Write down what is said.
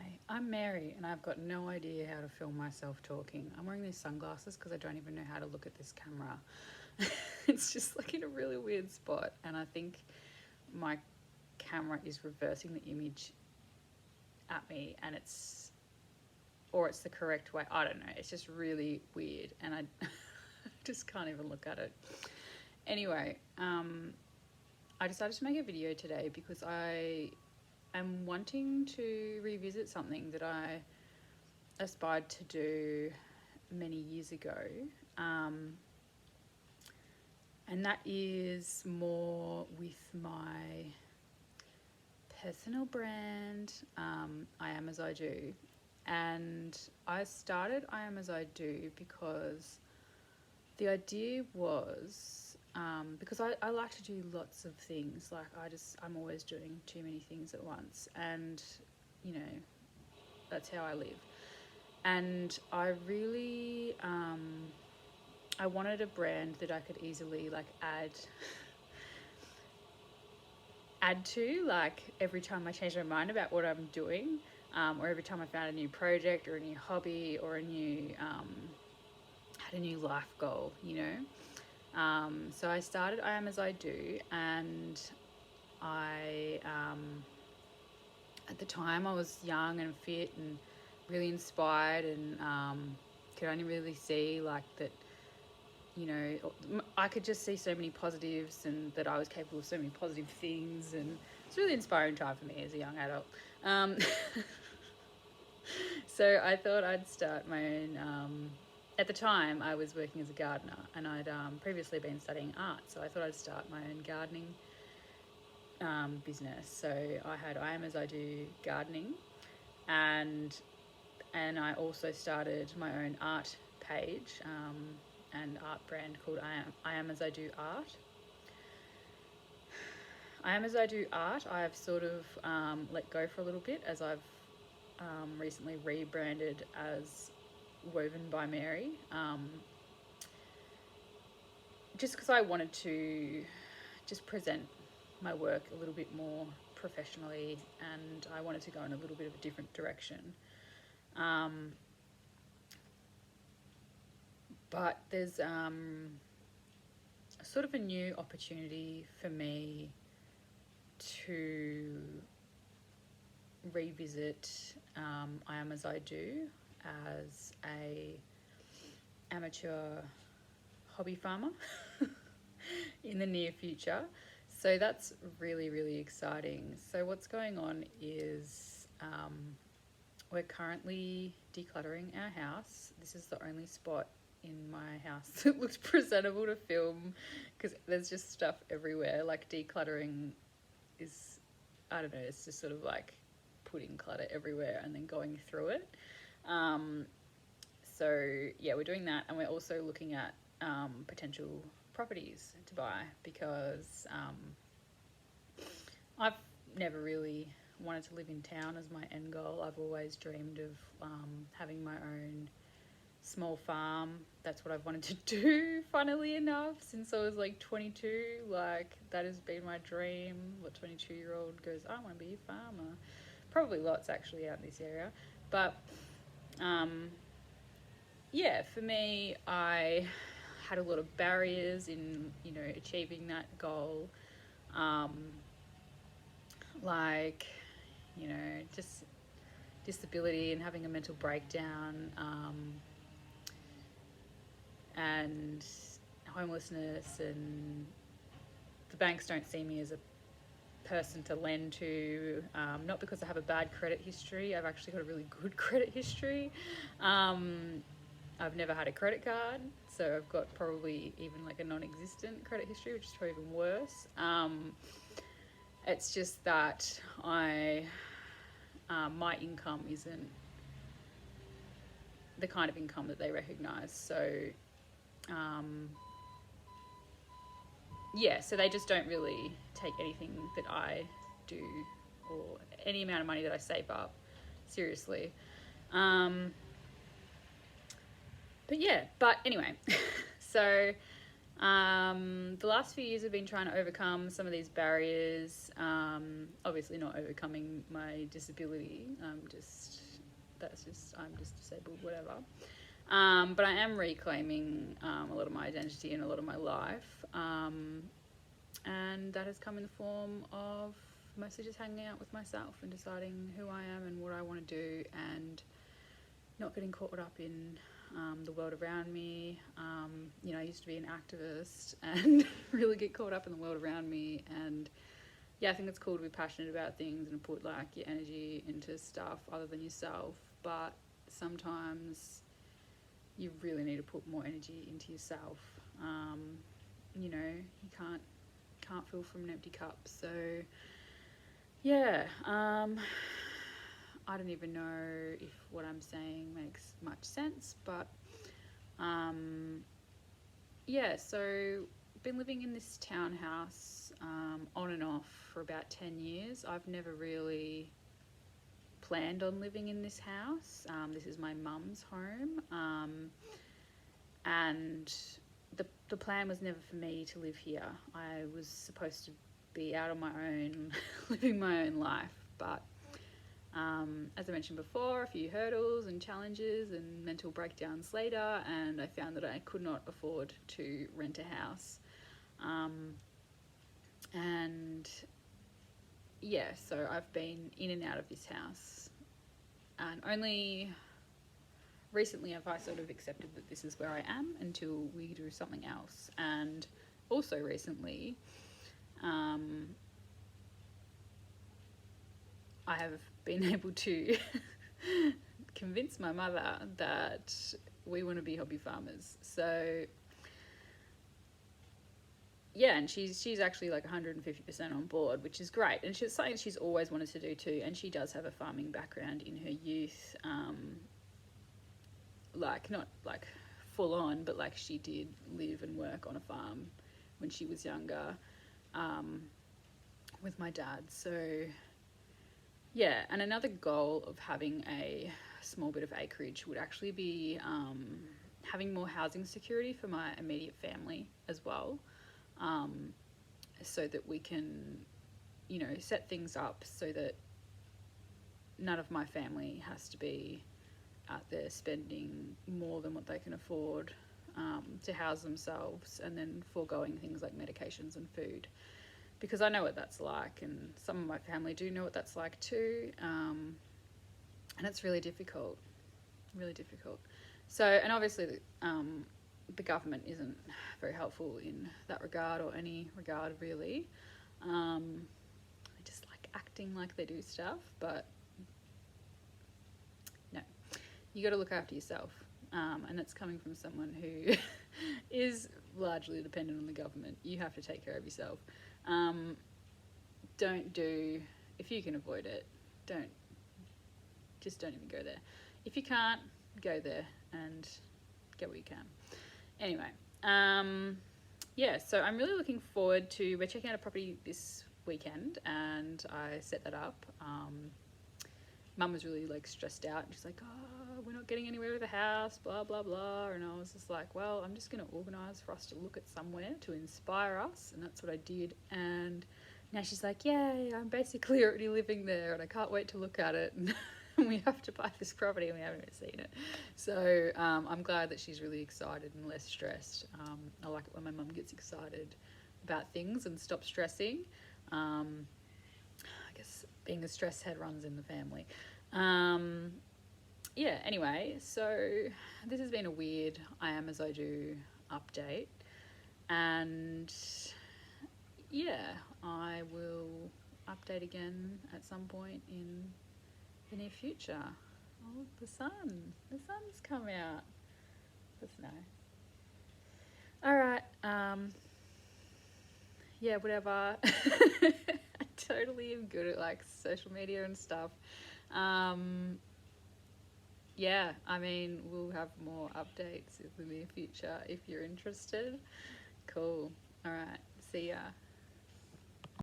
Hi, I'm Mary and I've got no idea how to film myself talking. I'm wearing these sunglasses because I don't even know how to look at this camera. It's just like in a really weird spot, and I think my camera is reversing the image at me, and it's the correct way. I don't know. It's just really weird, and I just can't even look at it. Anyway, I decided to make a video today because I am wanting to revisit something that I aspired to do many years ago. And that is more with my personal brand, I Am As I Do. And I started I Am As I Do because the idea was because I like to do lots of things. Like I'm always doing too many things at once, and you know, that's how I live. And I really I wanted a brand that I could easily like add to, like every time I change my mind about what I'm doing, or every time I found a new project or a new hobby or a new had a new life goal, you know. So I started I Am As I Do, and I at the time I was young and fit and really inspired, and could only really see like that, you know, I could just see so many positives and that I was capable of so many positive things, and it's a really inspiring time for me as a young adult. So I thought I'd start my own. At the time, I was working as a gardener, and I'd previously been studying art, so I thought I'd start my own gardening business. So I had I Am As I Do gardening, and I also started my own art page and art brand called I Am As I Do Art. I Am As I Do Art, I've sort of let go for a little bit, as I've recently rebranded as Woven by Mary. Just because I wanted to just present my work a little bit more professionally, and I wanted to go in a little bit of a different direction. But there's sort of a new opportunity for me to revisit I Am As I Do as a amateur hobby farmer in the near future. So that's really, really exciting. So what's going on is we're currently decluttering our house. This is the only spot in my house that looks presentable to film, because there's just stuff everywhere. Like decluttering is, I don't know, it's just sort of like putting clutter everywhere and then going through it. So yeah, we're doing that, and we're also looking at potential properties to buy, because I've never really wanted to live in town as my end goal. I've always dreamed of having my own small farm. That's what I've wanted to do, funnily enough, since I was like 22. Like, that has been my dream. What 22-year-old goes, I want to be a farmer? Probably lots actually out in this area. But yeah, for me, I had a lot of barriers in, you know, achieving that goal. Like, you know, just disability and having a mental breakdown, and homelessness, and the banks don't see me as a person to lend to, not because I have a bad credit history. I've actually got a really good credit history. I've never had a credit card, so I've got probably even like a non-existent credit history, which is probably even worse. It's just that my income isn't the kind of income that they recognise. So yeah, so they just don't really take anything that I do or any amount of money that I save up seriously. But yeah, but anyway, so The last few years have been trying to overcome some of these barriers. Obviously not overcoming my disability. I'm just disabled, whatever. But I am reclaiming a lot of my identity and a lot of my life. And that has come in the form of mostly just hanging out with myself and deciding who I am and what I want to do, and not getting caught up in the world around me. I used to be an activist and really get caught up in the world around me. And yeah, I think it's cool to be passionate about things and put like your energy into stuff other than yourself. But sometimes you really need to put more energy into yourself. You can't fill from an empty cup. So yeah, I don't even know if what I'm saying makes much sense, but so been living in this townhouse on and off for about 10 years. I've never really planned on living in this house. This is my mum's home, and the plan was never for me to live here. I was supposed to be out on my own, living my own life, but as I mentioned before, a few hurdles and challenges and mental breakdowns later, and I found that I could not afford to rent a house. So I've been in and out of this house, and only recently have I sort of accepted that this is where I am until we do something else. And also recently, I have been able to convince my mother that we want to be hobby farmers. So yeah, and she's actually like 150% on board, which is great. And she's something she's always wanted to do too. And she does have a farming background in her youth. Like not like full on, but like she did live and work on a farm when she was younger, with my dad. So yeah, and another goal of having a small bit of acreage would actually be having more housing security for my immediate family as well, so that we can, set things up so that none of my family has to be out there spending more than what they can afford to house themselves, and then foregoing things like medications and food. Because I know what that's like, and some of my family do know what that's like too, and it's really difficult, really difficult. So, and obviously the government isn't very helpful in that regard, or any regard really. They just like acting like they do stuff, but no, you got to look after yourself, and that's coming from someone who is largely dependent on the government. You have to take care of yourself. If you can avoid it, don't even go there. If you can't, go there and get what you can. Anyway, so I'm really looking forward to, we're checking out a property this weekend, and I set that up. Mum was really like stressed out, and she's like, oh, we're not getting anywhere with the house, blah blah blah. And I was just like, well, I'm just going to organise for us to look at somewhere to inspire us, and that's what I did. And now she's like, yay, I'm basically already living there, and I can't wait to look at it. And we have to buy this property, and we haven't even seen it. So I'm glad that she's really excited and less stressed. I like it when my mum gets excited about things and stops stressing. I guess being a stress head runs in the family. Anyway, so this has been a weird I Am As I Do update. And yeah, I will update again at some point in the near future. Oh, the sun's come out. That's nice. All right. Whatever. I totally am good at like social media and stuff. We'll have more updates in the near future if you're interested. Cool. All right. See ya.